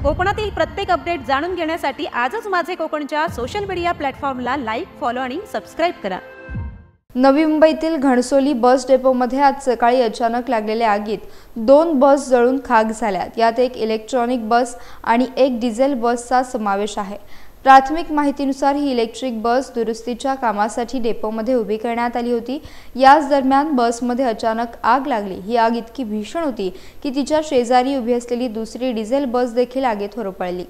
कोकणातील प्रत्येक अपडेट जाणून घेण्यासाठी आजच माझे कोकणच्या सोशल मीडिया प्लॅटफॉर्मला लाईक, फॉलो आणि सबस्क्राईब करा। नवी मुंबईतील घणसोली बस डेपोमध्ये आज सकाळी अचानक लागलेल्या आगीत 2 बस जळून खाक झाल्यात। यात एक इलेक्ट्रॉनिक बस आणि एक डिझेल बसचा समावेश आहे। प्राथमिक माहितीनुसार ही इलेक्ट्रिक बस दुरुस्तीच्या कामासाठी डेपोमध्ये उभी करण्यात आली होती। याच दरम्यान बसमध्ये अचानक आग लागली। ही आग इतकी भीषण होती की तिच्या शेजारी उभी असलेली दुसरी डिझेल बस देखील आगीत होरपळली।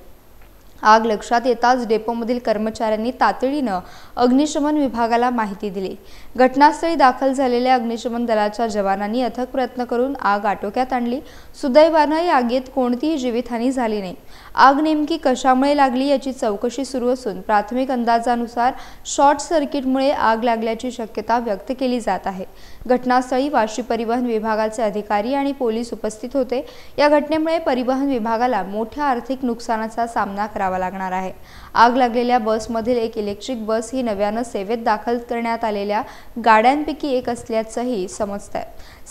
आग लक्षात येताच डेपोमधील कर्मचाऱ्यांनी तातडीने अग्निशमन विभागाला माहिती दिली। घटनास्थळी दाखल झालेल्या अग्निशमन दलाच्या जवानांनी अथक प्रयत्न करून आग आटोक्यात आणली। सुदैवाने या आगीत कोणतीही जीवितहानी झाली नाही। आग नेमकी कशामुळे लागली याची चौकशी सुरू असून प्राथमिक अंदाजानुसार शॉर्ट सर्किटमुळे आग लागल्याची शक्यता व्यक्त केली जात आहे। घटनास्थळी वाशी परिवहन विभागाचे अधिकारी आणि पोलीस उपस्थित होते। या घटनेमुळे परिवहन विभागाला मोठ्या आर्थिक नुकसानाचा सामना करावा लागणार आहे। आग लागलेल्या बसमधील एक इलेक्ट्रिक बस ही नव्याने सेवेत दाखल करण्यात आलेल्या गाड्यांपैकी एक असल्याचंही समजतंय।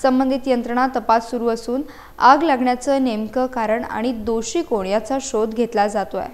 संबंधित यंत्रणा तपास सुरू असून आग लागण्याचं नेमकं कारण आणि दोषी कोण याचा शोध घेतला जातोय।